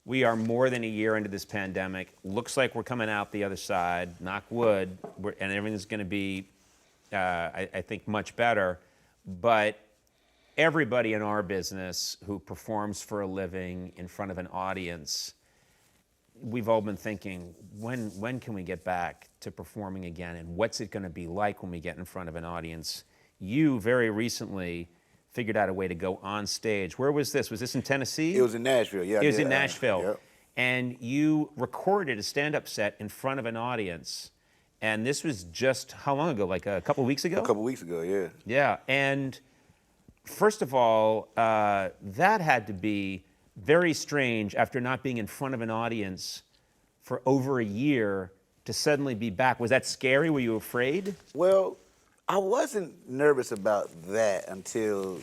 We are more than a year into this pandemic. Looks like we're coming out the other side, knock wood, and everything's going to be, I think, much better. But everybody in our business who performs for a living in front of an audience, we've all been thinking, when can we get back to performing again, and what's it going to be like when we get in front of an audience? You very recently figured out a way to go on stage. Where was this? Was this in Tennessee? It was in Nashville, yeah. It was in Nashville. Yep. And you recorded a stand-up set in front of an audience. And this was just how long ago? Like a couple weeks ago? A couple weeks ago, yeah. Yeah. And first of all, that had to be very strange after not being in front of an audience for over a year to suddenly be back. Was that scary? Were you afraid? Well, I wasn't nervous about that until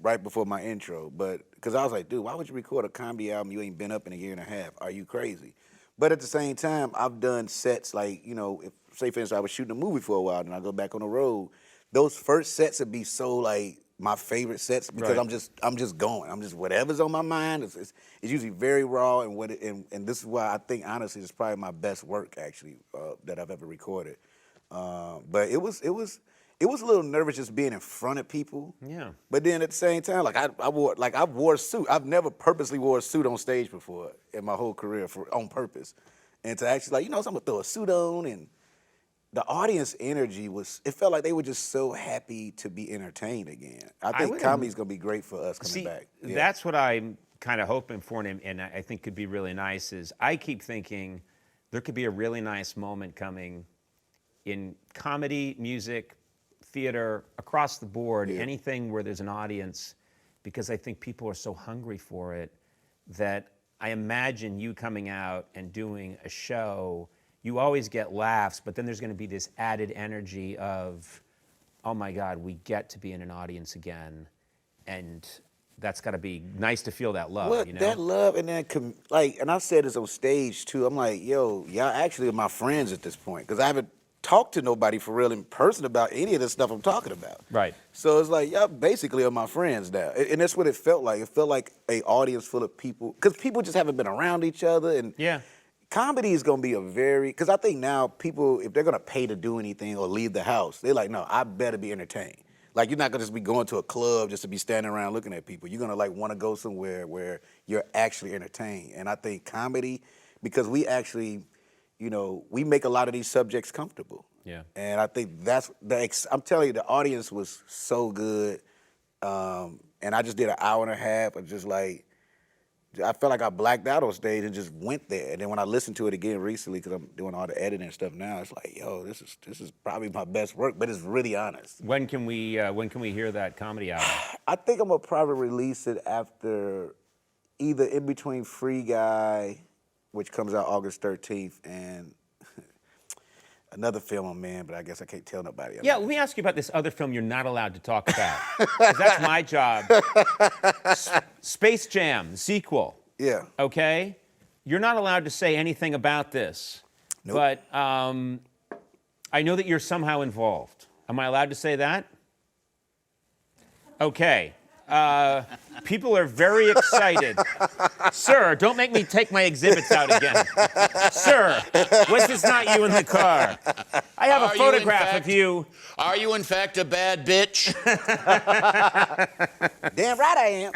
right before my intro, but because I was like, dude, why would you record a comedy album you ain't been up in a year and a half? Are you crazy? But at the same time, I've done sets like, you know, if, say for instance, I was shooting a movie for a while, and I go back on the road. Those first sets would be so like my favorite sets because Right. I'm just going. I'm just whatever's on my mind. It's usually very raw, and this is why I think honestly it's probably my best work actually that I've ever recorded. But it was a little nervous just being in front of people. Yeah. But then at the same time, like I wore a suit. I've never purposely wore a suit on stage before in my whole career on purpose. And to actually like, you know, so I'm gonna throw a suit on, and the audience energy it felt like they were just so happy to be entertained again. I think comedy's gonna be great for us coming back. Yeah. That's what I'm kind of hoping for, and I think could be really nice is I keep thinking there could be a really nice moment coming in comedy, music, theater, across the board, anything where there's an audience, because I think people are so hungry for it that I imagine you coming out and doing a show, you always get laughs, but then there's going to be this added energy of, oh my God, we get to be in an audience again, and that's got to be nice to feel that love, Well, you know? that love, and then and I've said this on stage too. I'm like, yo, y'all actually are my friends at this point because I haven't talked to nobody for real in person about any of this stuff I'm talking about. Right. So it's like y'all basically are my friends now, and that's what it felt like. It felt like an audience full of people because people just haven't been around each other, and Yeah. comedy is gonna be because I think now people, if they're gonna pay to do anything or leave the house, they're like, no, I better be entertained. Like, you're not gonna just be going to a club just to be standing around looking at people. You're gonna like wanna go somewhere where you're actually entertained. And I think comedy, because we actually, you know, we make a lot of these subjects comfortable. Yeah. And I think I'm telling you, the audience was so good. And I just did an hour and a half of just like, I felt like I blacked out on stage and just went there. And then when I listened to it again recently, because I'm doing all the editing and stuff now, it's like, yo, this is probably my best work, but it's really honest. When can we hear that comedy album? I think I'm gonna probably release it after either in between Free Guy, which comes out August 13th, and another film I'm in, but I guess I can't tell nobody. Yeah, let me ask you about this other film you're not allowed to talk about. 'Cause that's my job. Space Jam, the sequel. Yeah. Okay? You're not allowed to say anything about this. Nope. But I know that you're somehow involved. Am I allowed to say that? Okay. People are very excited. Sir, don't make me take my exhibits out again. Sir, was this not you in the car? I have a photograph of you. Are you, in fact, a bad bitch? Damn right I am.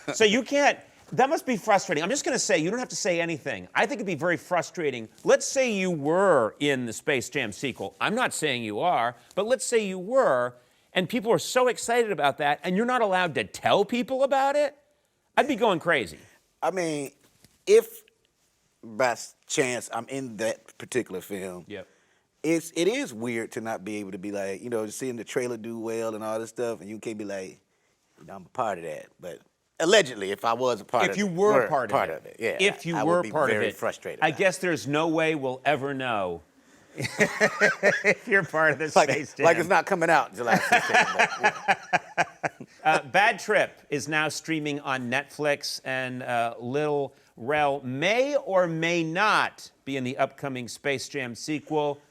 No. So you can't, that must be frustrating. I'm just going to say, you don't have to say anything. I think it'd be very frustrating. Let's say you were in the Space Jam sequel. I'm not saying you are, but let's say you were, and people are so excited about that, and you're not allowed to tell people about it? I'd be going crazy. I mean, if by chance I'm in that particular film, Yep. it is weird to not be able to be like, you know, seeing the trailer do well and all this stuff, and you can't be like, you know, I'm a part of that. But allegedly, if I was a part of it. If you were a part of it. yeah. If you I were would be part of very it. frustrated. I about guess there's no way we'll ever know if you're part of the it. Space Jam. Like it's not coming out July 16th. Yeah. Bad Trip is now streaming on Netflix, and Lil Rel may or may not be in the upcoming Space Jam sequel.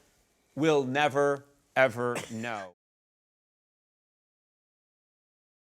We'll never, ever know.